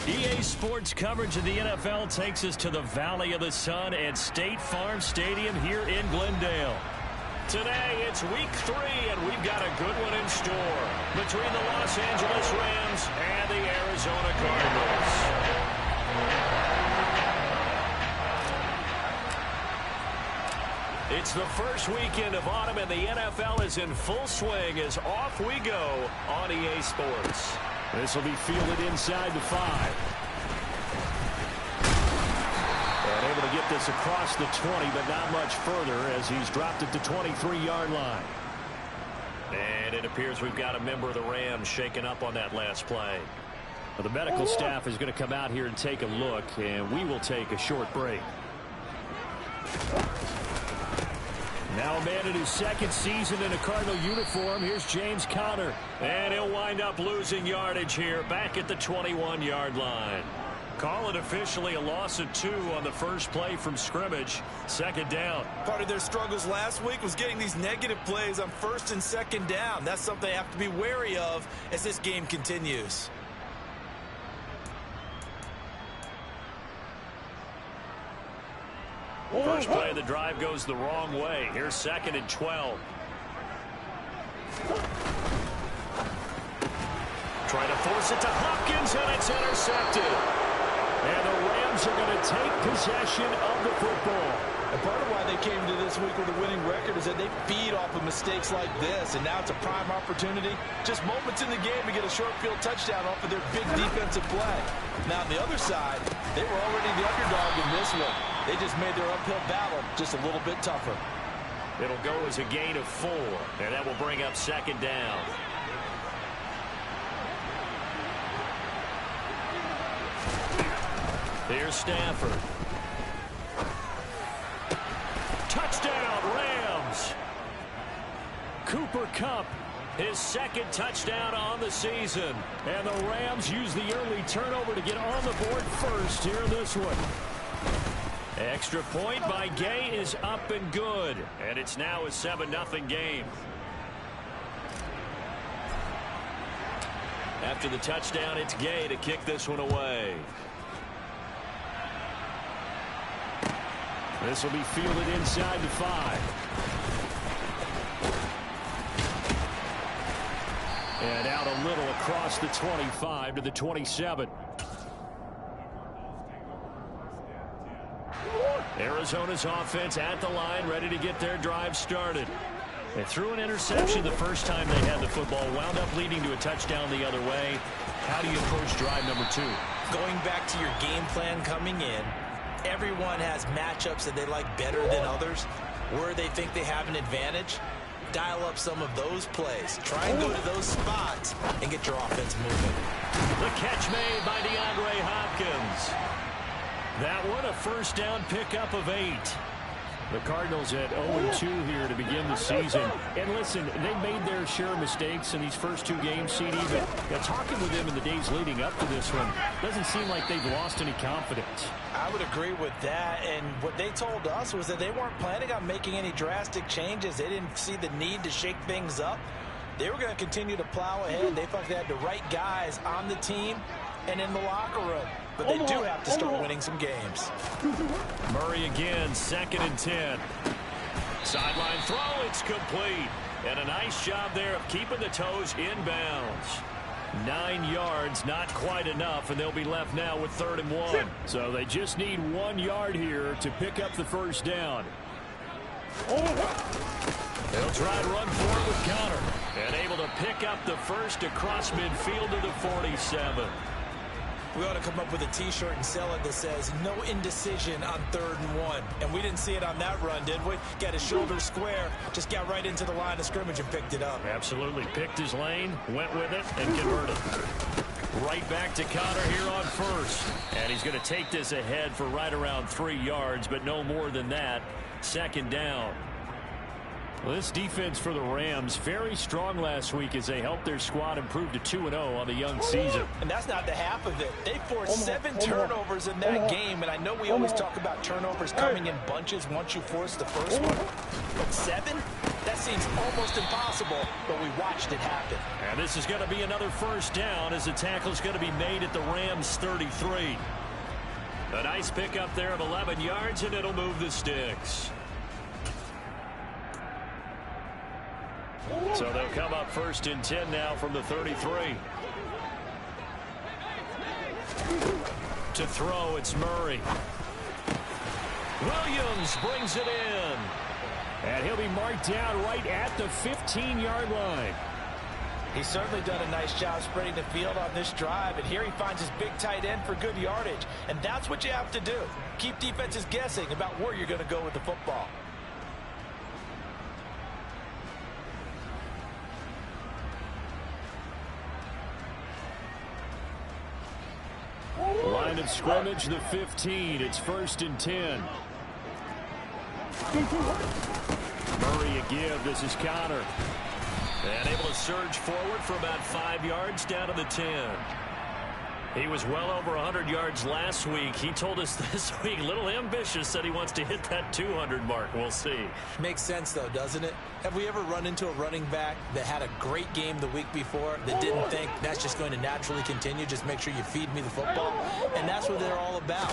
EA Sports coverage of the NFL takes us to the Valley of the Sun at State Farm Stadium here in Glendale. Today, it's week 3, and we've got a good one in store between the Los Angeles Rams and the Arizona Cardinals. It's the first weekend of autumn, and the NFL is in full swing as off we go on EA Sports. This will be fielded inside the 5. And able to get this across the 20, but not much further as he's dropped it to 23-yard line. And it appears we've got a member of the Rams shaken up on that last play. Well, the medical staff is going to come out here and take a look, and we will take a short break. Now a man in his second season in a Cardinal uniform. Here's James Conner. And he'll wind up losing yardage here back at the 21-yard line. Call it officially a loss of 2 on the first play from scrimmage. Second down. Part of their struggles last week was getting these negative plays on first and second down. That's something they have to be wary of as this game continues. First play of the drive goes the wrong way. Here's 2nd and 12. Trying to force it to Hopkins, and it's intercepted. And the Rams are going to take possession of the football. And part of why they came to this week with a winning record is that they feed off of mistakes like this, and now it's a prime opportunity. Just moments in the game to get a short field touchdown off of their big defensive play. Now, on the other side, they were already the underdog in this one. They just made their uphill battle just a little bit tougher. It'll go as a gain of 4, and that will bring up 2nd down. Here's Stafford. Touchdown, Rams. Cooper Kupp, his 2nd touchdown on the season. And the Rams use the early turnover to get on the board first here in this one. Extra point by Gay is up and good. And it's now a 7-0 game. After the touchdown, it's Gay to kick this one away. This will be fielded inside the 5. And out a little across the 25 to the 27. Arizona's offense at the line, ready to get their drive started. They threw an interception the first time they had the football, wound up leading to a touchdown the other way. How do you approach drive number 2? Going back to your game plan coming in, everyone has matchups that they like better than others. Where they think they have an advantage, dial up some of those plays. Try and go to those spots and get your offense moving. The catch made by DeAndre Hopkins. That one a first down pickup of 8. The Cardinals at 0-2 here to begin the season. And listen, they made their share of mistakes in these first 2 games, CD, but talking with them in the days leading up to this one, doesn't seem like they've lost any confidence. I would agree with that, and what they told us was that they weren't planning on making any drastic changes. They didn't see the need to shake things up. They were going to continue to plow ahead. They felt they had the right guys on the team and in the locker room. But they do have to start winning some games. Murray again, 2nd and 10. Sideline throw, it's complete. And a nice job there of keeping the toes inbounds. 9 yards, not quite enough, and they'll be left now with 3rd and 1. So they just need 1 yard here to pick up the first down. They'll try and run forward with Conner. And able to pick up the first across midfield to the 47. We ought to come up with a T-shirt and sell it that says, no indecision on 3rd and 1. And we didn't see it on that run, did we? Got his shoulder square, just got right into the line of scrimmage and picked it up. Absolutely. Picked his lane, went with it, and converted. Right back to Conner here on first. And he's going to take this ahead for right around 3 yards, but no more than that. 2nd down. Well, this defense for the Rams, very strong last week as they helped their squad improve to 2-0 on the young season. And that's not the half of it. They forced 7 turnovers in that game, and I know we always talk about turnovers coming in bunches once you force the first one. But 7? That seems almost impossible, but we watched it happen. And this is going to be another first down as the tackle is going to be made at the Rams' 33. A nice pickup there of 11 yards, and it'll move the sticks. So they'll come up 1st and 10 now from the 33. To throw, it's Murray. Williams brings it in. And he'll be marked down right at the 15-yard line. He's certainly done a nice job spreading the field on this drive, and here he finds his big tight end for good yardage. And that's what you have to do. Keep defenses guessing about where you're going to go with the football. Line of scrimmage, the 15. It's 1st and 10. Murray a give. This is Connor. And able to surge forward for about 5 yards down to the 10. He was well over 100 yards last week. He told us this week, a little ambitious, said he wants to hit that 200 mark. We'll see. Makes sense, though, doesn't it? Have we ever run into a running back that had a great game the week before that didn't think that's just going to naturally continue? Just make sure you feed me the football. And that's what they're all about.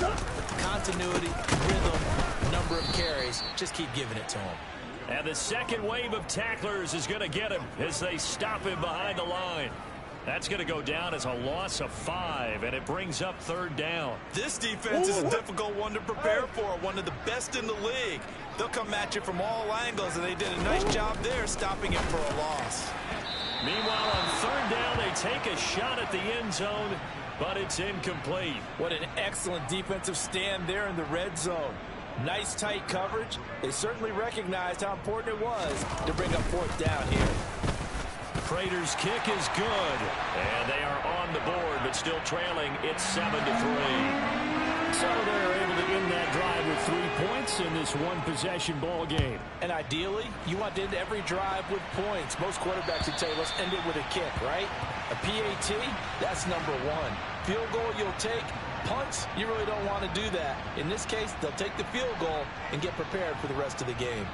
Continuity, rhythm, number of carries. Just keep giving it to him. And the second wave of tacklers is going to get him as they stop him behind the line. That's going to go down as a loss of 5, and it brings up 3rd down. This defense is a difficult one to prepare for, one of the best in the league. They'll come at you from all angles, and they did a nice job there stopping it for a loss. Meanwhile, on 3rd down, they take a shot at the end zone, but it's incomplete. What an excellent defensive stand there in the red zone. Nice tight coverage. They certainly recognized how important it was to bring up 4th down here. Prater's kick is good, and they are on the board, but still trailing. It's 7-3. So they're able to end that drive with 3 points in this one-possession ball game. And ideally, you want to end every drive with points. Most quarterbacks would tell you, let's end it with a kick, right? A PAT, that's number 1. Field goal you'll take. Punts, you really don't want to do that. In this case, they'll take the field goal and get prepared for the rest of the game.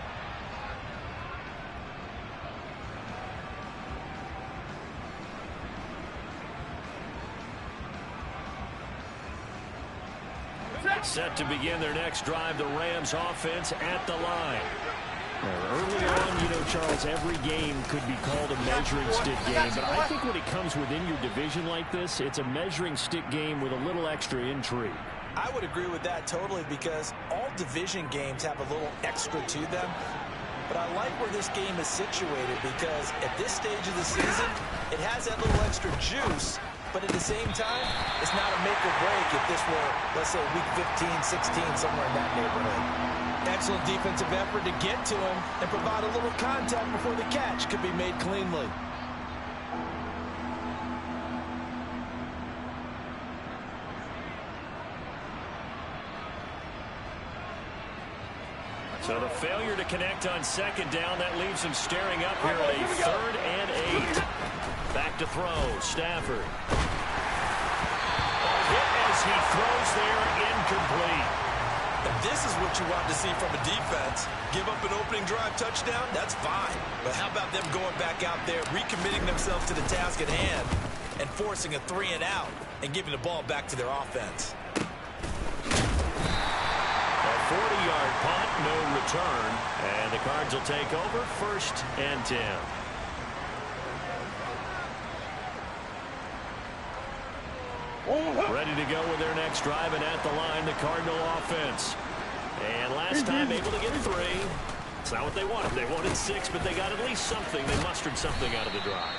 Set to begin their next drive, the Rams offense at the line. Early on, you know, Charles, every game could be called a measuring stick game, but I think when it comes within your division like this, it's a measuring stick game with a little extra intrigue. I would agree with that totally, because all division games have a little extra to them. But I like where this game is situated, because at this stage of the season, it has that little extra juice. But at the same time, it's not a make or break if this were, let's say, week 15, 16, somewhere in that neighborhood. Excellent defensive effort to get to him and provide a little contact before the catch could be made cleanly. So the failure to connect on 2nd down, that leaves him staring up here at a 3rd and 8. Back to throw, Stafford. A hit as he throws there, incomplete. And this is what you want to see from a defense. Give up an opening drive touchdown, that's fine. But how about them going back out there, recommitting themselves to the task at hand, and forcing a 3 and out, and giving the ball back to their offense. A 40-yard punt, no return. And the Cards will take over, 1st and 10. Ready to go with their next drive, and at the line, the Cardinal offense. And last time able to get 3. It's not what they wanted. They wanted 6, but they got at least something. They mustered something out of the drive.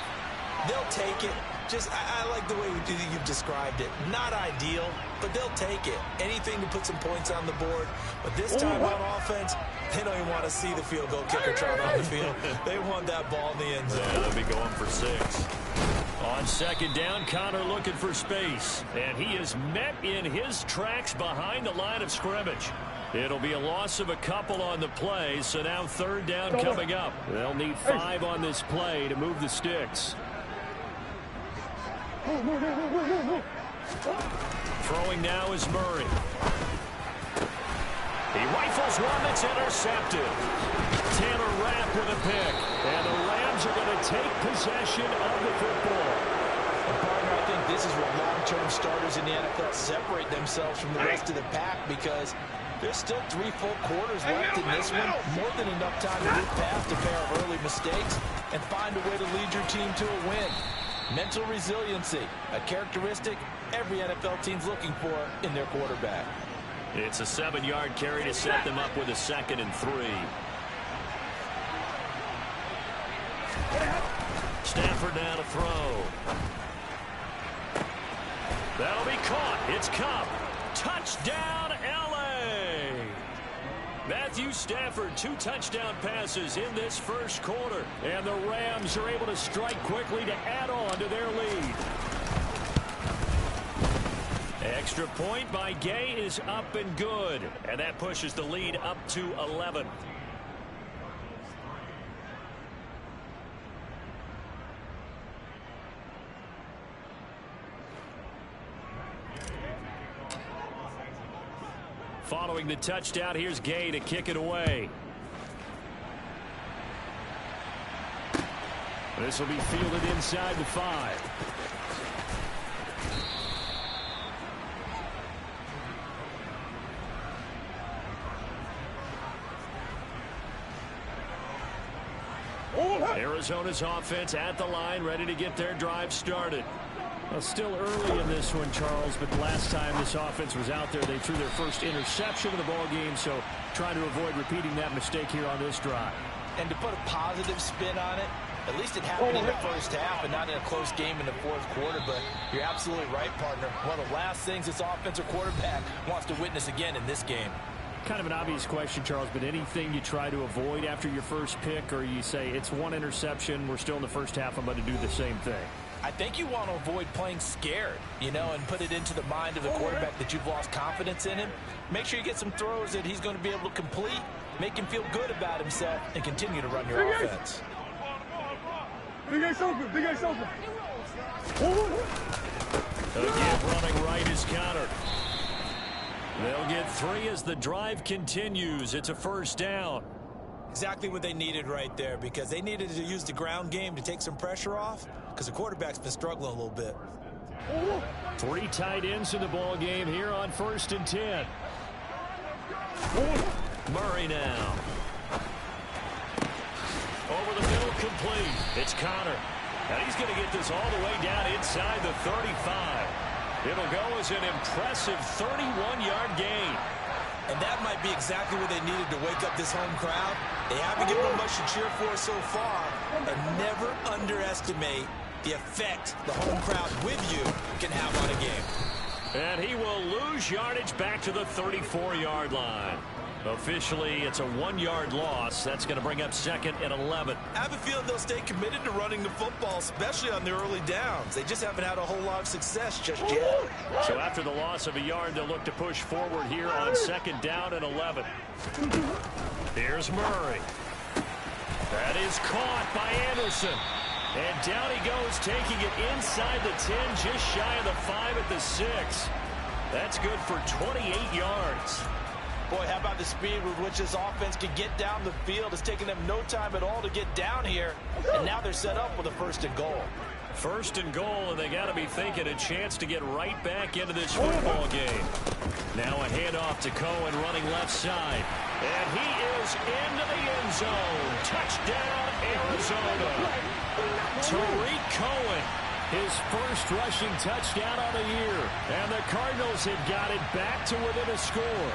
They'll take it. Just, I like the way you've described it. Not ideal, but they'll take it. Anything to put some points on the board. But this time on offense, they don't even want to see the field goal kicker trot on the field. They want that ball in the end zone. Yeah, they'll be going for 6. On 2nd down, Connor looking for space. And he is met in his tracks behind the line of scrimmage. It'll be a loss of a couple on the play, so now 3rd down coming up. They'll need 5 on this play to move the sticks. Throwing now is Murray. He rifles one that's intercepted. Taylor wrap with a pick. And the Rams are going to take possession of the football. And partner, I think this is where long-term starters in the NFL separate themselves from the rest of the pack, because there's still 3 full quarters left in this one. More than enough time to move past a pair of early mistakes and find a way to lead your team to a win. Mental resiliency, a characteristic every NFL team's looking for in their quarterback. It's a 7-yard carry to set them up with a 2nd and 3. Stafford now to throw. That'll be caught. It's Cup. Touchdown, L.A. Matthew Stafford, 2 touchdown passes in this first quarter. And the Rams are able to strike quickly to add on to their lead. Extra point by Gay is up and good. And that pushes the lead up to 11. Following the touchdown, here's Gay to kick it away. This will be fielded inside the 5. Arizona's offense at the line, ready to get their drive started. Well, still early in this one, Charles, but the last time this offense was out there, they threw their first interception of the ball game, so trying to avoid repeating that mistake here on this drive. And to put a positive spin on it, at least it happened in the first half and not in a close game in the fourth quarter, but you're absolutely right, partner. One of the last things this offensive quarterback wants to witness again in this game. Kind of an obvious question, Charles, but anything you try to avoid after your first pick, or you say it's 1 interception, we're still in the first half, I'm going to do the same thing? I think you want to avoid playing scared, you know, and put it into the mind of the quarterback that you've lost confidence in him. Make sure you get some throws that he's going to be able to complete, make him feel good about himself, and continue to run your offense. Big Ace open, Big Ace open. Again, running right is Connor. They'll get 3 as the drive continues. It's a first down. Exactly what they needed right there, because they needed to use the ground game to take some pressure off, because the quarterback's been struggling a little bit. 3 tight ends in the ball game here on 1st and 10. Murray now. Over the middle, complete. It's Connor. And he's going to get this all the way down inside the 35. It'll go as an impressive 31-yard gain. And that might be exactly what they needed to wake up this home crowd. They haven't given them much to cheer for so far. And never underestimate the effect the home crowd with you can have on a game. And he will lose yardage back to the 34-yard line. Officially, it's a 1-yard loss. That's going to bring up 2nd and 11. I have a feeling they'll stay committed to running the football, especially on their early downs. They just haven't had a whole lot of success just yet. So after the loss of a yard, they'll look to push forward here on 2nd down and 11. Here's Murray. That is caught by Anderson. And down he goes, taking it inside the 10, just shy of the 5 at the 6. That's good for 28 yards. Boy, how about the speed with which this offense can get down the field? It's taken them no time at all to get down here. And now they're set up with a 1st and goal. 1st and goal, and they got to be thinking a chance to get right back into this football game. Now a handoff to Cohen running left side. And he is into the end zone. Touchdown, Arizona. Tariq Cohen, his first rushing touchdown on the year. And the Cardinals have got it back to within a score.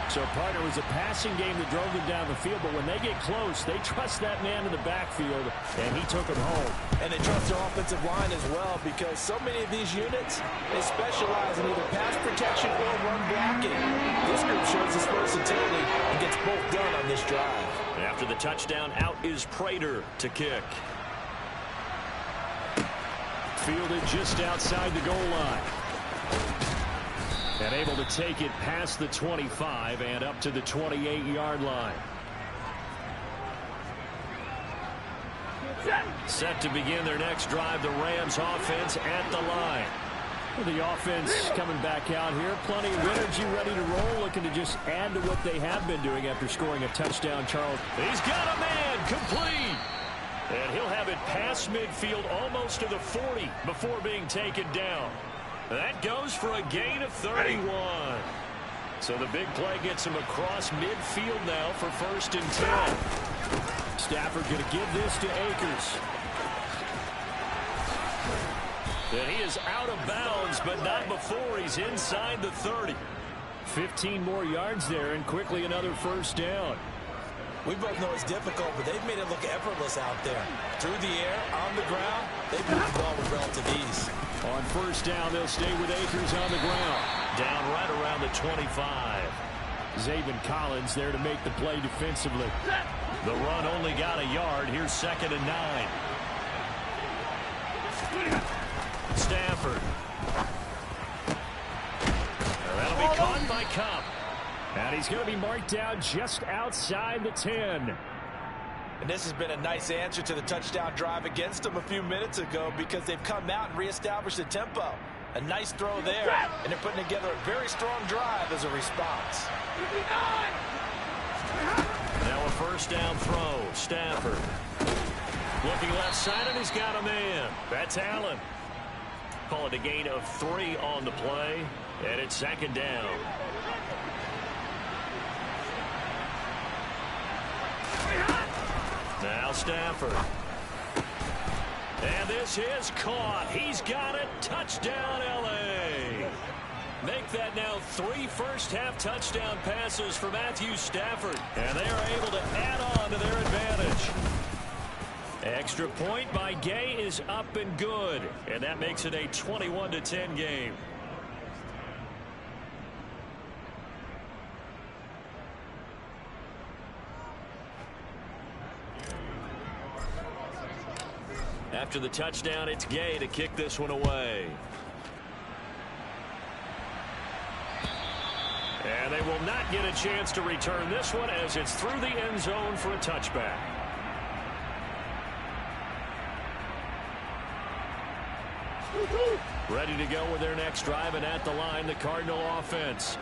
So, partner, it was a passing game that drove them down the field, but when they get close, they trust that man in the backfield, and he took them home. And they trust their offensive line as well, because so many of these units, they specialize in either pass protection or run blocking. This group shows its versatility and gets both done on this drive. After the touchdown, out is Prater to kick. Fielded just outside the goal line. And able to take it past the 25 and up to the 28-yard line. Set to begin their next drive, the Rams offense at the line. The offense coming back out here. Plenty of energy, ready to roll, looking to just add to what they have been doing after scoring a touchdown, Charles. He's got a man, complete. And he'll have it past midfield, almost to the 40, before being taken down. That goes for a gain of 31. So the big play gets him across midfield now for 1st and 10. Stafford going to give this to Akers. And he is out of bounds, but not before he's inside the 30. 15 more yards there, and quickly another 1st down. We both know it's difficult, but they've made it look effortless out there. Through the air, on the ground, they've moved the ball with relative ease. On 1st down, they'll stay with Akers on the ground. Down right around the 25. Zaven Collins there to make the play defensively. The run only got a yard. Here's 2nd and 9. Stafford. That'll be caught by Cup. And he's going to be marked down just outside the 10. And this has been a nice answer to the touchdown drive against them a few minutes ago because they've come out and reestablished the tempo. A nice throw there, and they're putting together a very strong drive as a response. Now a 1st down throw. Stafford. Looking left side, and he's got a man. That's Allen. Call it a gain of 3 on the play, and it's 2nd down. Now Stafford. And this is caught. He's got it. Touchdown, L.A. Make that now 3 first-half touchdown passes for Matthew Stafford. And they are able to add on to their advantage. Extra point by Gay is up and good. And that makes it a 21-10 game. After the touchdown, it's Gay to kick this one away. And they will not get a chance to return this one as it's through the end zone for a touchback. Ready to go with their next drive, and at the line, the Cardinal offense.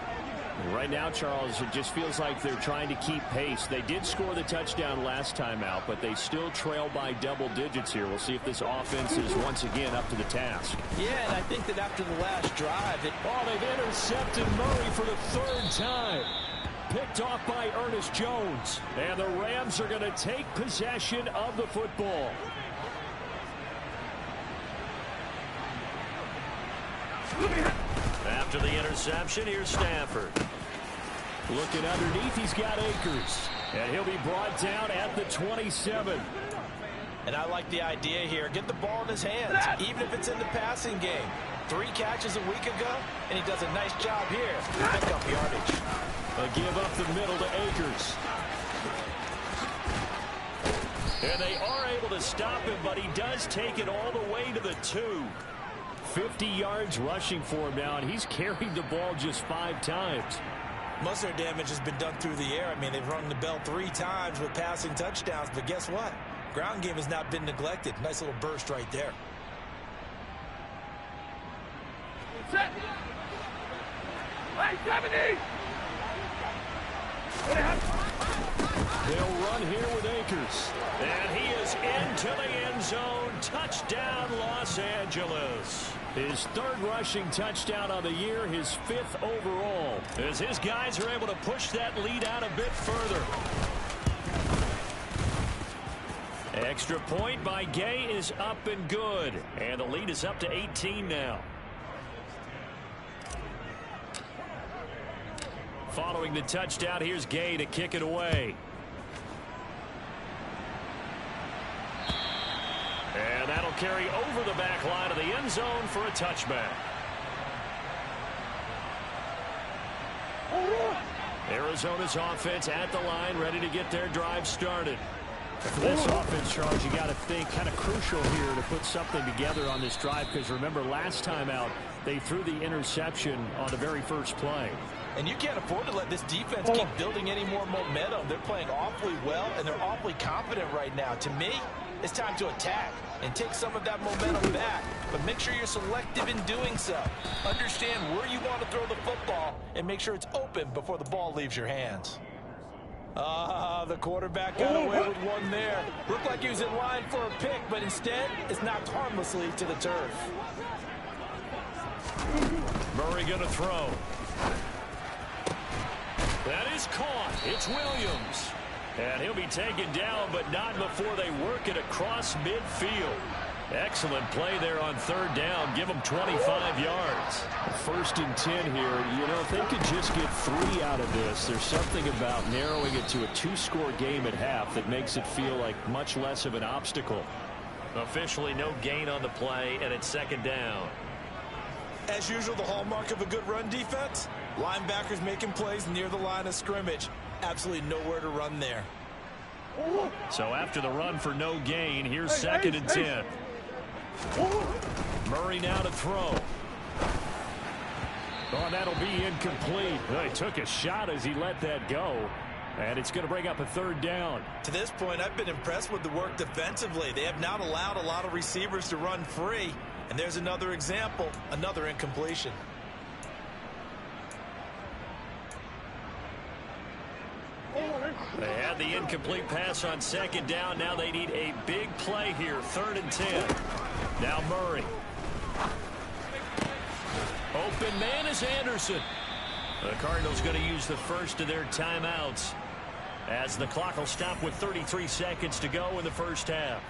Right now, Charles, it just feels like they're trying to keep pace. They did score the touchdown last time out, but they still trail by double digits here. We'll see if this offense is once again up to the task. Yeah, and I think that after the last drive, they've intercepted Murray for the 3rd time. Picked off by Ernest Jones. And the Rams are going to take possession of the football. After the interception, here's Stafford. Looking underneath, he's got Akers. And he'll be brought down at the 27. And I like the idea here. Get the ball in his hands, even if it's in the passing game. 3 catches a week ago, and he does a nice job here to pick up yardage. A give up the middle to Akers. And they are able to stop him, but he does take it all the way to the 2. 50 yards rushing for him now, and he's carried the ball just 5 times. Most of their damage has been done through the air. I mean, they've rung the bell 3 times with passing touchdowns, but guess what? Ground game has not been neglected. Nice little burst right there. Set. Hey, 70. They'll run here with Akers. And he is into the end zone. Touchdown, Los Angeles. His 3rd rushing touchdown of the year, his 5th overall. As his guys are able to push that lead out a bit further. Extra point by Gay is up and good. And the lead is up to 18 now. Following the touchdown, here's Gay to kick it away. And that'll carry over the back line of the end zone for a touchback. Arizona's offense at the line, ready to get their drive started. For this offense, Charles, you got to think kind of crucial here to put something together on this drive, because remember last time out they threw the interception on the very first play. And you can't afford to let this defense keep building any more momentum. They're playing awfully well, and they're awfully confident right now. To me, It's time to attack and take some of that momentum back, but make sure you're selective in doing so. Understand where you want to throw the football and make sure it's open before the ball leaves your hands. The quarterback got away with one there. Looked like he was in line for a pick, but instead it's knocked harmlessly to the turf. Murray going to throw. That is caught. It's Williams. And he'll be taken down, but not before they work it across midfield. Excellent play there on third down. Give them 25 yards. 1st and 10 here. You know, if they could just get 3 out of this, there's something about narrowing it to a 2-score game at half that makes it feel like much less of an obstacle. Officially no gain on the play, and it's 2nd down. As usual, the hallmark of a good run defense, linebackers making plays near the line of scrimmage. Absolutely nowhere to run there. So after the run for no gain, here's 2nd and 10. Murray now to throw. Oh, that'll be incomplete. Well, he took a shot as he let that go. And it's going to bring up a 3rd down. To this point, I've been impressed with the work defensively. They have not allowed a lot of receivers to run free. And there's another example, another incompletion. They had the incomplete pass on 2nd down. Now they need a big play here. 3rd and 10. Now Murray. Open man is Anderson. The Cardinals going to use the first of their timeouts as the clock will stop with 33 seconds to go in the first half.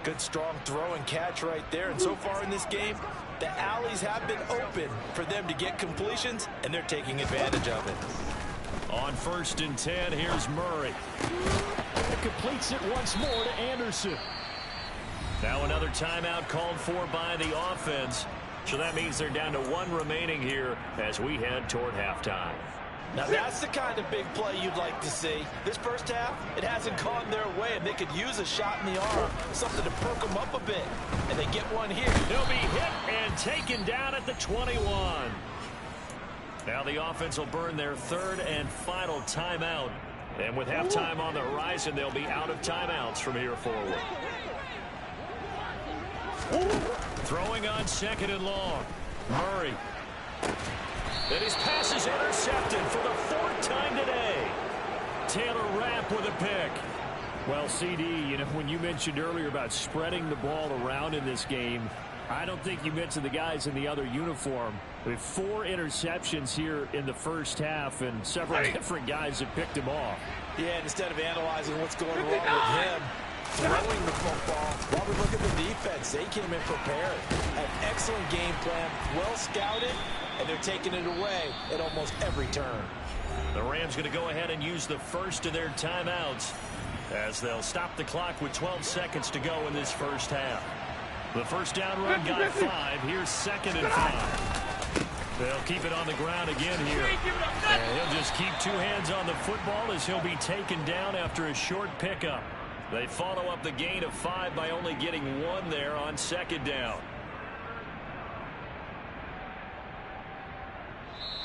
Good strong throw and catch right there. And so far in this game, the alleys have been open for them to get completions, and they're taking advantage of it. On 1st and 10, here's Murray. It completes it once more to Anderson. Now another timeout called for by the offense. So that means they're down to 1 remaining here as we head toward halftime. Now that's the kind of big play you'd like to see. This first half, it hasn't gone their way, and they could use a shot in the arm, something to perk them up a bit. And they get one here. They'll be hit and taken down at the 21. Now the offense will burn their 3rd and final timeout. And with halftime on the horizon, they'll be out of timeouts from here forward. Throwing on 2nd and long. Murray. And his pass is intercepted for the 4th time today. Taylor Rapp with a pick. Well, CD, you know, when you mentioned earlier about spreading the ball around in this game, I don't think you mentioned the guys in the other uniform. With 4 interceptions here in the first half, and several different guys have picked him off. Yeah, instead of analyzing what's going wrong with him, throwing the football, while we look at the defense, they came in prepared. An excellent game plan, well scouted, and they're taking it away at almost every turn. The Rams going to go ahead and use the first of their timeouts as they'll stop the clock with 12 seconds to go in this first half. The first down run got 5. Here's 2nd and 5. They'll keep it on the ground again here. And he'll just keep 2 hands on the football as he'll be taken down after a short pickup. They follow up the gain of 5 by only getting 1 there on 2nd down.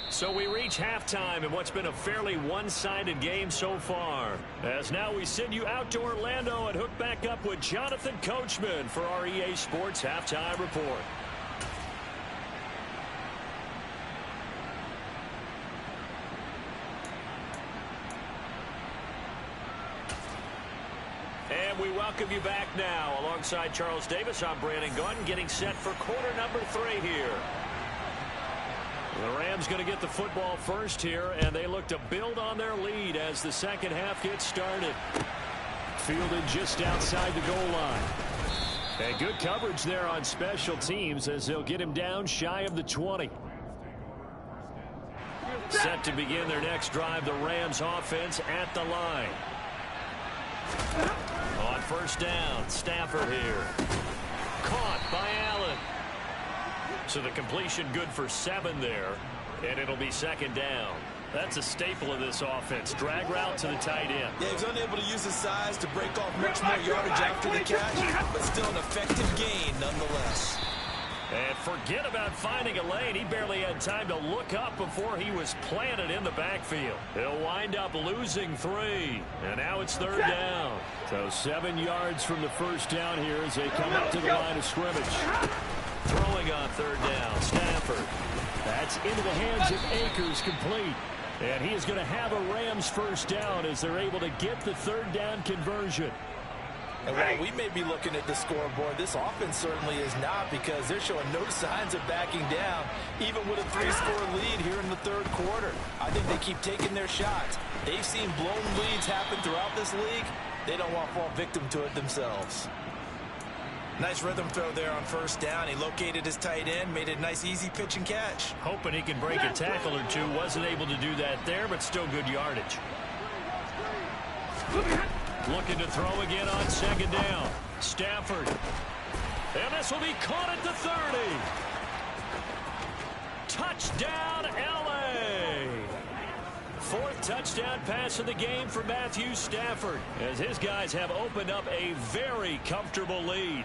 So we reach halftime in what's been a fairly one-sided game so far. As now we send you out to Orlando and hook back up with Jonathan Coachman for our EA Sports Halftime Report. And we welcome you back now. Alongside Charles Davis, I'm Brandon Gunn, getting set for quarter number 3 here. The Rams going to get the football first here, and they look to build on their lead as the second half gets started. Fielded just outside the goal line. And good coverage there on special teams as they'll get him down shy of the 20. Set to begin their next drive, the Rams offense at the line. On 1st down, Stafford here. Caught by Allen. So the completion good for 7 there, and it'll be 2nd down. That's a staple of this offense. Drag route to the tight end. Yeah, he's unable to use his size to break off much more yardage after the catch, but still an effective gain nonetheless. And forget about finding a lane. He barely had time to look up before he was planted in the backfield. He'll wind up losing 3. And now it's 3rd down. So 7 yards from the first down here as they come up to the line of scrimmage. Throwing on 3rd down, Stafford. That's into the hands of Akers, complete. And he is going to have a Rams first down as they're able to get the 3rd down conversion. And while we may be looking at the scoreboard, this offense certainly is not, because they're showing no signs of backing down, even with a 3-score lead here in the 3rd quarter. I think they keep taking their shots. They've seen blown leads happen throughout this league. They don't want to fall victim to it themselves. Nice rhythm throw there on 1st down. He located his tight end, made a nice easy pitch and catch. Hoping he can break a tackle or two. Wasn't able to do that there, but still good yardage. Looking to throw again on 2nd down. Stafford. And this will be caught at the 30. Touchdown, L.A. 4th touchdown pass of the game for Matthew Stafford, as his guys have opened up a very comfortable lead.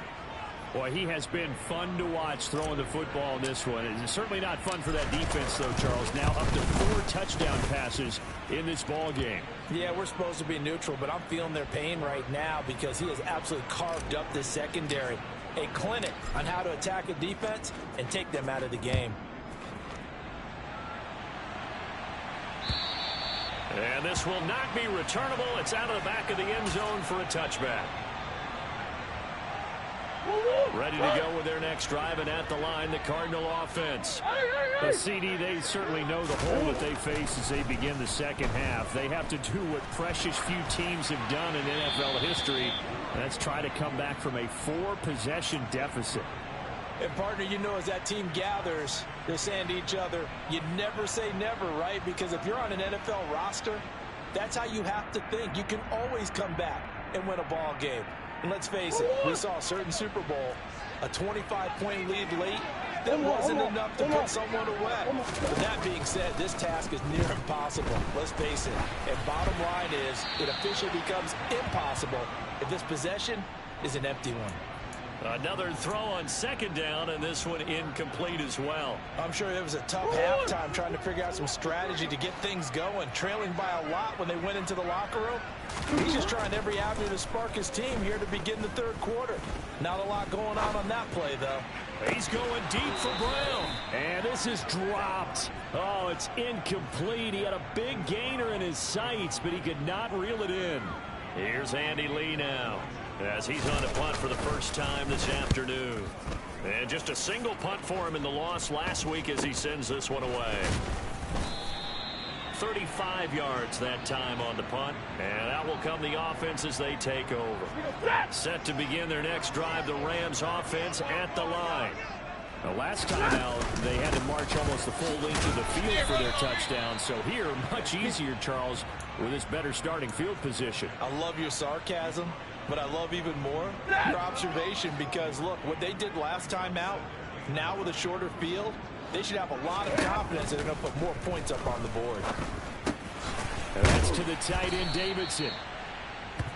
Boy, he has been fun to watch throwing the football in this one. It's certainly not fun for that defense, though, Charles. Now up to 4 touchdown passes in this ball game. Yeah, we're supposed to be neutral, but I'm feeling their pain right now because he has absolutely carved up this secondary. A clinic on how to attack a defense and take them out of the game. And this will not be returnable. It's out of the back of the end zone for a touchback. Ready to go with their next drive, and at the line, the Cardinal offense. The CD, they certainly know the hole that they face as they begin the second half. They have to do what precious few teams have done in NFL history. That's try to come back from a 4-possession deficit. And, partner, you know, as that team gathers, they're saying to each other, you never say never, right? Because if you're on an NFL roster, that's how you have to think. You can always come back and win a ball game. And let's face it, we saw a certain Super Bowl, a 25-point lead late. That wasn't enough to put someone away. But that being said, this task is near impossible. Let's face it. And bottom line is, it officially becomes impossible if this possession is an empty one. Another throw on 2nd down, and this one incomplete as well. I'm sure it was a tough halftime trying to figure out some strategy to get things going, trailing by a lot when they went into the locker room. He's just trying every avenue to spark his team here to begin the 3rd quarter. Not a lot going on that play, though. He's going deep for Brown. And this is dropped. Oh, it's incomplete. He had a big gainer in his sights, but he could not reel it in. Here's Andy Lee now, as he's on a punt for the first time this afternoon. And just a single punt for him in the loss last week as he sends this one away. 35 yards that time on the punt. And out will come the offense as they take over. Set to begin their next drive, the Rams offense at the line. The last time out, they had to march almost the full length of the field for their touchdown. So here, much easier, Charles, with this better starting field position. I love your sarcasm, but I love even more your observation, because, look, what they did last time out, now with a shorter field, they should have a lot of confidence that they're going to put more points up on the board. And that's to the tight end, Davidson.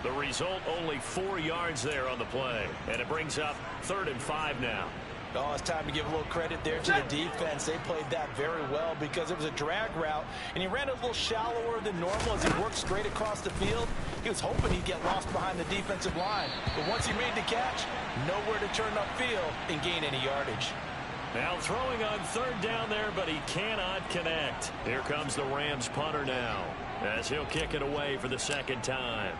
The result, only 4 yards there on the play. And it brings up 3rd and 5 now. Oh, it's time to give a little credit there to the defense. They played that very well because it was a drag route, and he ran a little shallower than normal as he worked straight across the field. He was hoping he'd get lost behind the defensive line. But once he made the catch, nowhere to turn upfield and gain any yardage. Now throwing on 3rd down there, but he cannot connect. Here comes the Rams punter now, as he'll kick it away for the 2nd time.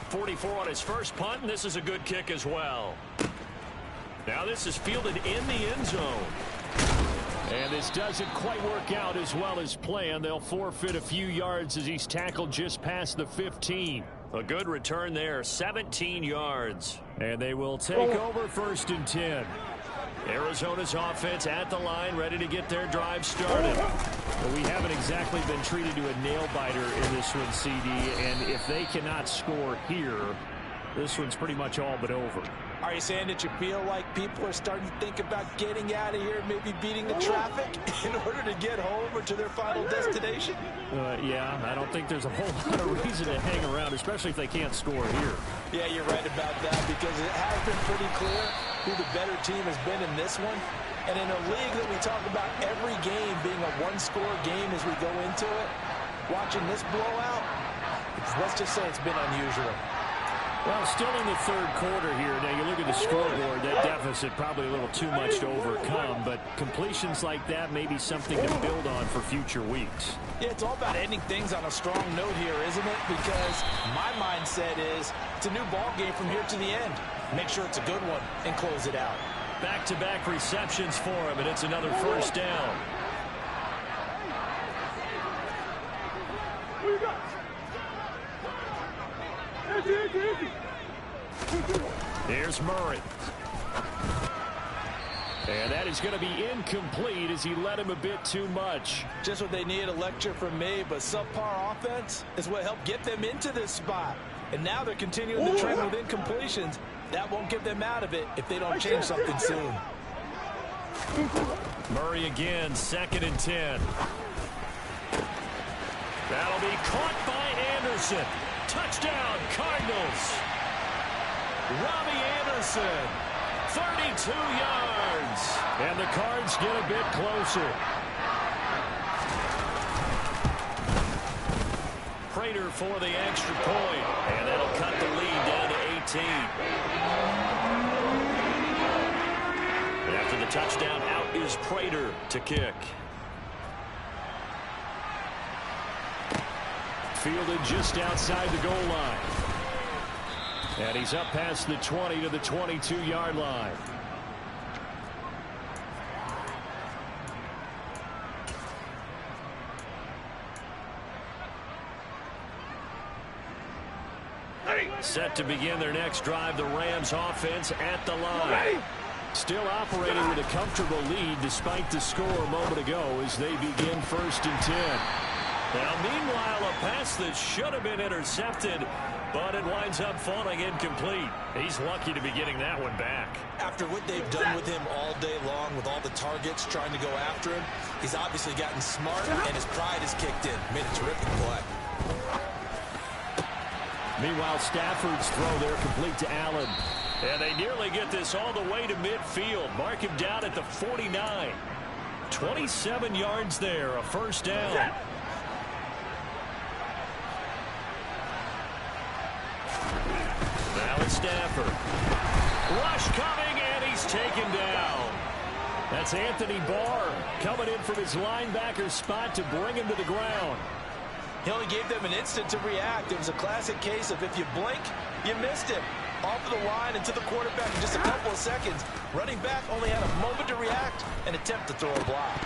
44 on his first punt, and this is a good kick as well. Now this is fielded in the end zone. And this doesn't quite work out as well as planned. They'll forfeit a few yards as he's tackled just past the 15. A good return there, 17 yards. And they will take over 1st and 10. Arizona's offense at the line, ready to get their drive started. But we haven't exactly been treated to a nail-biter in this one, CD. And if they cannot score here, this one's pretty much all but over. Are you saying that you feel like people are starting to think about getting out of here, maybe beating the traffic in order to get home or to their final destination? Yeah, I don't think there's a whole lot of reason to hang around, especially if they can't score here. Yeah, you're right about that, because it has been pretty clear who the better team has been in this one. And in a league that we talk about every game being a one-score game as we go into it, watching this blowout, let's just say it's been unusual. Well, still in the third quarter here. Now, you look at the scoreboard, that deficit probably a little too much to overcome, but completions like that may be something to build on for future weeks. Yeah, it's all about ending things on a strong note here, isn't it? Because my mindset is it's a new ball game from here to the end. Make sure it's a good one and close it out. Back-to-back receptions for him, and it's another first down. Here's Murray. And that is going to be incomplete as he led him a bit too much. Just what they needed, a lecture from me, but subpar offense is what helped get them into this spot. And now they're continuing the trend with incompletions. That won't get them out of it if they don't change something soon. Murray again, 2nd and 10. That'll be caught by Anderson. Touchdown, Cardinals. Robbie Anderson, 32 yards. And the Cards get a bit closer. Prater for the extra point, and that'll cut the lead down to 18. And after the touchdown, out is Prater to kick. Fielded just outside the goal line. And he's up past the 20 to the 22-yard line. Set to begin their next drive, the Rams offense at the line. Still operating with a comfortable lead despite the score a moment ago as they begin 1st and 10. Now, meanwhile, a pass that should have been intercepted, but it winds up falling incomplete. He's lucky to be getting that one back. After what they've done with him all day long, with all the targets trying to go after him, he's obviously gotten smart, and his pride has kicked in. Made a terrific play. Meanwhile, Stafford's throw there complete to Allen. And they nearly get this all the way to midfield. Mark him down at the 49. 27 yards there, a first down. Now it's Stafford. Rush coming, and he's taken down. That's Anthony Barr coming in from his linebacker spot to bring him to the ground. He only gave them an instant to react. It was a classic case of if you blink, you missed him. Off of the line and to the quarterback in just a couple of seconds. Running back only had a moment to react and attempt to throw a block.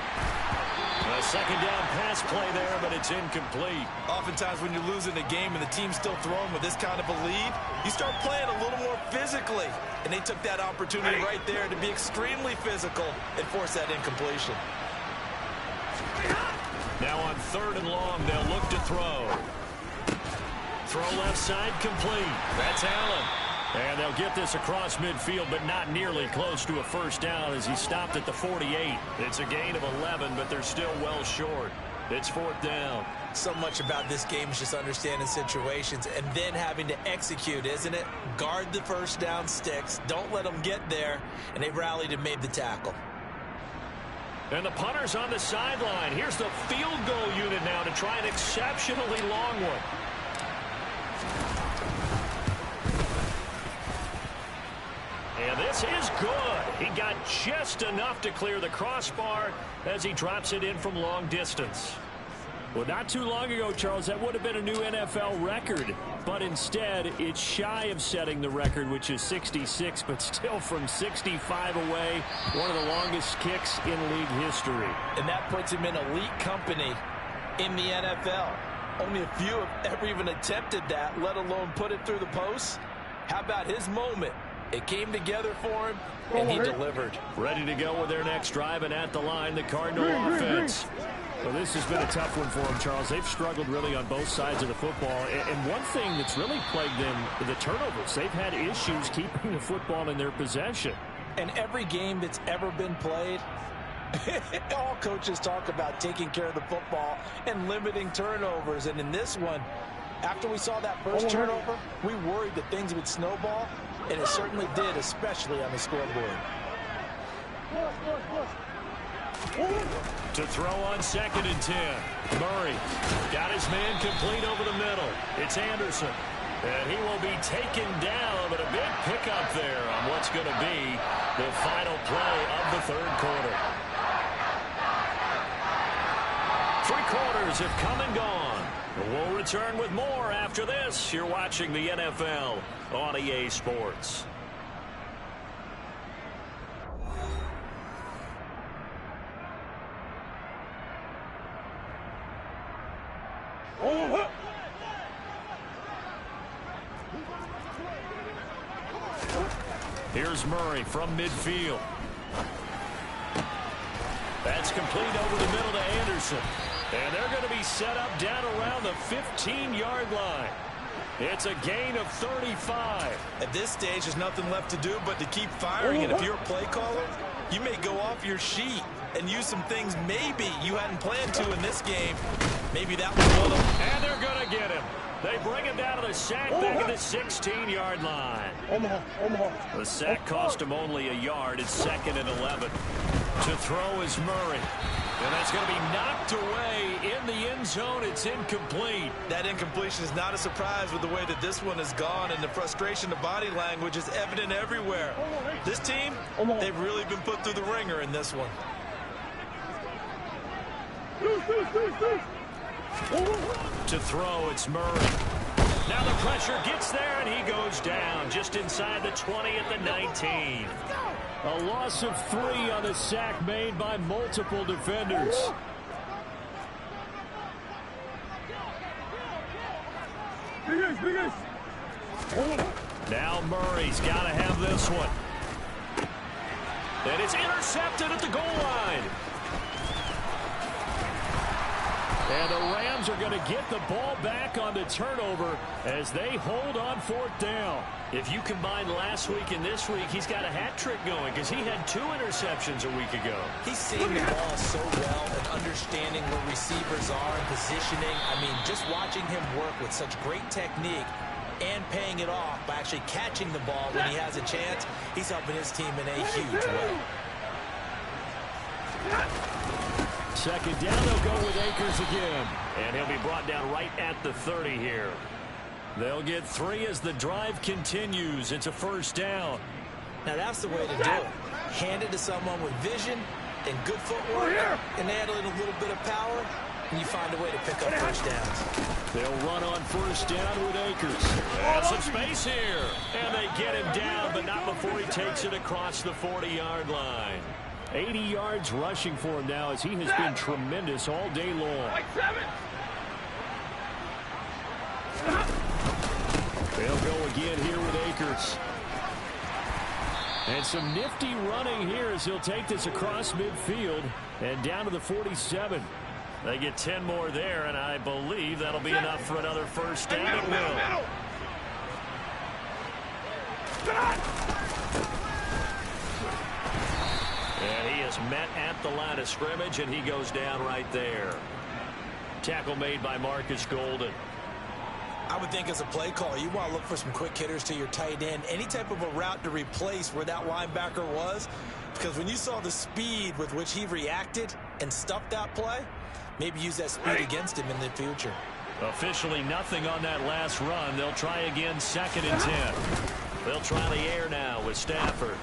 A second down pass play there, but it's incomplete. Oftentimes when you're losing a game and the team's still throwing with this kind of a lead, you start playing a little more physically. And they took that opportunity right there to be extremely physical and force that incompletion. Now on 3rd and long, they'll look to throw. Throw left side complete. That's Allen. And they'll get this across midfield, but not nearly close to a first down as he stopped at the 48. It's a gain of 11, but they're still well short. It's 4th down. So much about this game is just understanding situations and then having to execute, isn't it? Guard the first down sticks. Don't let them get there. And they rallied and made the tackle. And the punter's on the sideline. Here's the field goal unit now to try an exceptionally long one. And this is good. He got just enough to clear the crossbar as he drops it in from long distance. Well, not too long ago, Charles, that would have been a new NFL record. But instead, it's shy of setting the record, which is 66, but still from 65 away, one of the longest kicks in league history. And that puts him in elite company in the NFL. Only a few have ever even attempted that, let alone put it through the posts. How about his moment? It came together for him, and he delivered. Ready to go with their next drive, and at the line, the Cardinal offense. Well, this has been a tough one for them, Charles. They've struggled really on both sides of the football. And one thing that's really plagued them, the turnovers. They've had issues keeping the football in their possession. And every game that's ever been played, all coaches talk about taking care of the football and limiting turnovers. And in this one, after we saw that first turnover, we worried that things would snowball. and it certainly did, especially on the scoreboard. To throw on 2nd and 10. Murray got his man complete over the middle. It's Anderson. And he will be taken down, but a big pickup there on what's going to be the final play of the 3rd quarter. 3 quarters have come and gone. We'll return with more after this. You're watching the NFL on EA Sports. Here's Murray from midfield. That's complete over the middle to Anderson. And they're going to be set up down around the 15-yard line. It's a gain of 35. At this stage, there's nothing left to do but to keep firing. And if you're a play caller, you may go off your sheet and use some things maybe you hadn't planned to in this game. Maybe that was one of them. And they're going to get him. They bring him down to the sack back at the 16-yard line. The sack cost him only a yard. It's 2nd and 11. To throw is Murray. And that's going to be knocked away in the end zone. It's incomplete. That incompletion is not a surprise with the way that this one has gone, and the frustration, the body language is evident everywhere. This team, they've really been put through the ringer in this one. To throw, it's Murray. Now the pressure gets there, and he goes down just inside the 20 at the 19. A loss of 3 on the sack made by multiple defenders. Now Murray's got to have this one. And it's intercepted at the goal line. And the Rams are going to get the ball back on the turnover as they hold on 4th down. If you combine last week and this week, he's got a hat trick going because he had 2 interceptions a week ago. He's seeing the ball so well and understanding where receivers are and positioning. I mean, just watching him work with such great technique and paying it off by actually catching the ball when he has a chance, he's helping his team in a huge way. 2nd down, they'll go with Akers again. And he'll be brought down right at the 30 here. They'll get 3 as the drive continues. It's a 1st down. Now that's the way to do it. Hand it to someone with vision and good footwork and add a little bit of power, and you find a way to pick up 1st downs. They'll run on 1st down with Akers. And some space here. And they get him down, but not before he takes it across the 40-yard line. 80 yards rushing for him now as he has been tremendous all day long. They'll go again here with Akers. And some nifty running here as he'll take this across midfield and down to the 47. They get 10 more there, and I believe that'll be enough for another 1st down. It will. And he is met at the line of scrimmage, and he goes down right there. Tackle made by Marcus Golden. I would think as a play caller, you want to look for some quick hitters to your tight end. Any type of a route to replace where that linebacker was. Because when you saw the speed with which he reacted and stuffed that play, maybe use that speed against him in the future. Officially nothing on that last run. They'll try again 2nd and 10. They'll try the air now with Stafford.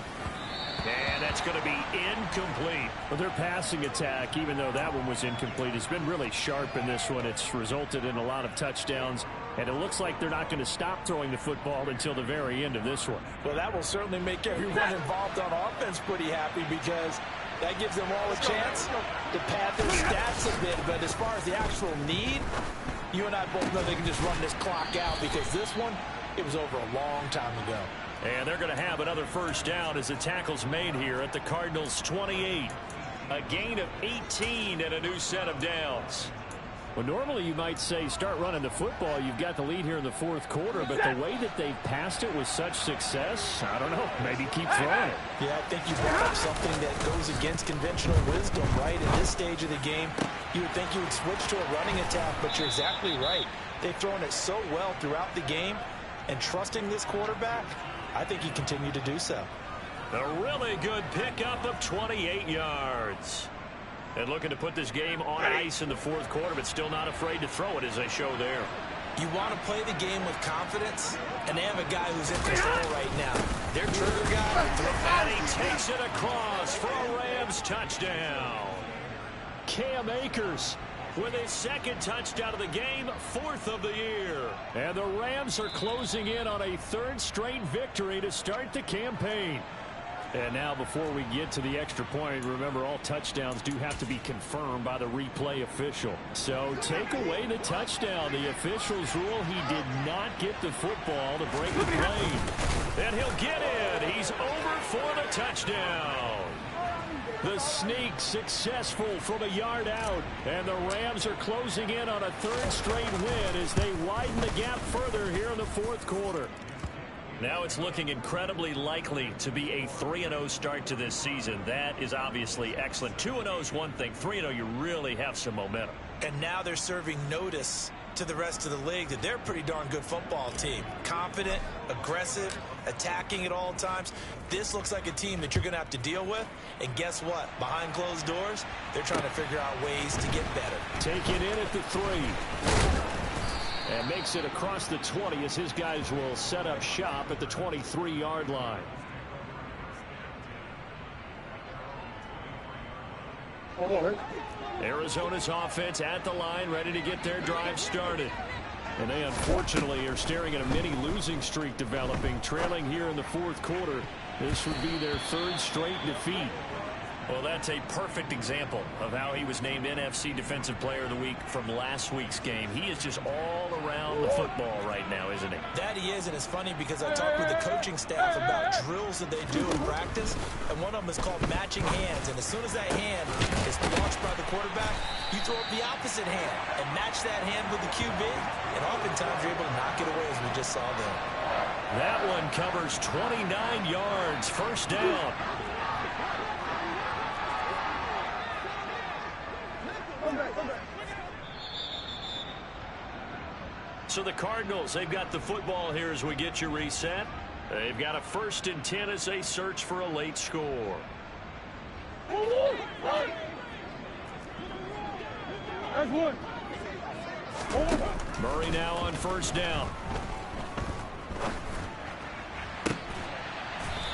And that's going to be incomplete. Well, their passing attack, even though that one was incomplete, has been really sharp in this one. It's resulted in a lot of touchdowns, and it looks like they're not going to stop throwing the football until the very end of this one. Well, that will certainly make everyone involved on offense pretty happy because that gives them all a chance to pad their stats a bit. But as far as the actual need, you and I both know they can just run this clock out because this one, it was over a long time ago. And they're going to have another 1st down as the tackle's made here at the Cardinals' 28. A gain of 18 and a new set of downs. Well, normally you might say start running the football. You've got the lead here in the 4th quarter, but the way that they've passed it with such success, I don't know, maybe keep throwing it. Yeah, I think you brought up something that goes against conventional wisdom, right? At this stage of the game, you would think you would switch to a running attack, but you're exactly right. They've thrown it so well throughout the game, and trusting this quarterback, I think he continued to do so. A really good pickup of 28 yards. And looking to put this game on ice in the fourth quarter, but still not afraid to throw it as they show there. You want to play the game with confidence, and they have a guy who's in control right now. Their trigger guy. And he takes it across for a Rams touchdown. Cam Akers with his second touchdown of the game, 4th of the year. And the Rams are closing in on a 3rd straight victory to start the campaign. And now before we get to the extra point, remember all touchdowns do have to be confirmed by the replay official. So take away the touchdown. The officials rule he did not get the football to break the play. And he'll get in. He's over for the touchdown. The sneak successful from a yard out. And the Rams are closing in on a 3rd straight win as they widen the gap further here in the fourth quarter. Now it's looking incredibly likely to be a 3-0 start to this season. That is obviously excellent. 2-0 is one thing. 3-0, you really have some momentum. And now they're serving notice to the rest of the league that they're a pretty darn good football team. Confident, aggressive, attacking at all times. This looks like a team that you're going to have to deal with. And guess what? Behind closed doors, they're trying to figure out ways to get better. Take it in at the 3. And makes it across the 20 as his guys will set up shop at the 23-yard line. Arizona's offense at the line, ready to get their drive started. And they unfortunately are staring at a mini losing streak developing, trailing here in the fourth quarter. This would be their 3rd straight defeat. Well, that's a perfect example of how he was named NFC Defensive Player of the Week from last week's game. He is just all around the football right now, isn't he? That he is, and it's funny because I talked with the coaching staff about drills that they do in practice, and one of them is called matching hands. And as soon as that hand is launched by the quarterback, you throw up the opposite hand and match that hand with the QB, and oftentimes you're able to knock it away as we just saw there. That one covers 29 yards, 1st down. So the Cardinals, they've got the football here as we get you reset. They've got a 1st and 10 as they search for a late score. That's one. Murray now on 1st down.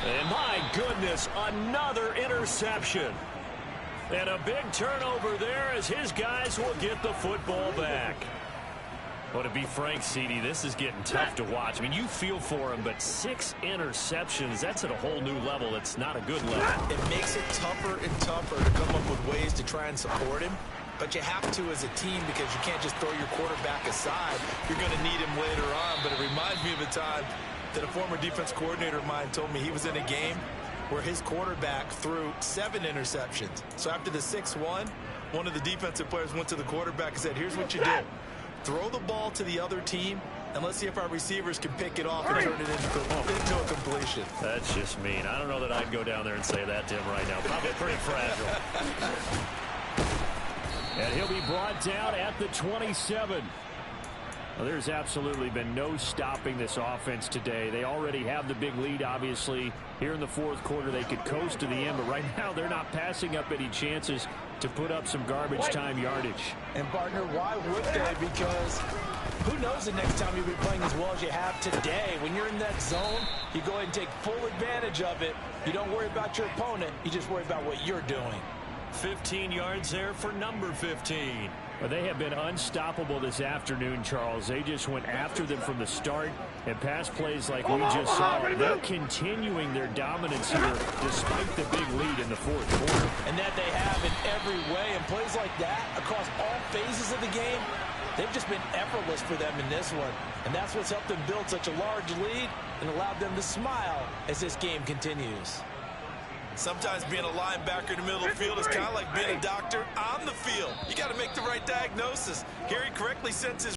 And my goodness, another interception. And a big turnover there as his guys will get the football back. Well, to be frank, CD, this is getting tough to watch. I mean, you feel for him, but 6 interceptions, that's at a whole new level. It's not a good level. It makes it tougher and tougher to come up with ways to try and support him. But you have to as a team because you can't just throw your quarterback aside. You're going to need him later on. But it reminds me of a time that a former defense coordinator of mine told me he was in a game where his quarterback threw 7 interceptions. So after the 6-1, one of the defensive players went to the quarterback and said, here's what you do. Throw the ball to the other team, and let's see if our receivers can pick it off and turn it into a completion. That's just mean. I don't know that I'd go down there and say that to him right now. Probably pretty fragile. And he'll be brought down at the 27. Well, there's absolutely been no stopping this offense today. They already have the big lead, obviously. Here in the fourth quarter, they could coast to the end, but right now they're not passing up any chances to put up some garbage time yardage. And, partner, why would they? Because who knows the next time you'll be playing as well as you have today. When you're in that zone, you go ahead and take full advantage of it. You don't worry about your opponent. You just worry about what you're doing. 15 yards there for number 15. Well, they have been unstoppable this afternoon, Charles. They just went after them from the start, and pass plays like we just saw. They're continuing their dominance here despite the big lead in the fourth quarter. And that they have in every way. And plays like that across all phases of the game, they've just been effortless for them in this one. And that's what's helped them build such a large lead and allowed them to smile as this game continues. Sometimes being a linebacker in the middle of the field is kind of like being a doctor on the field. You got to make the right diagnosis. Gary correctly sends his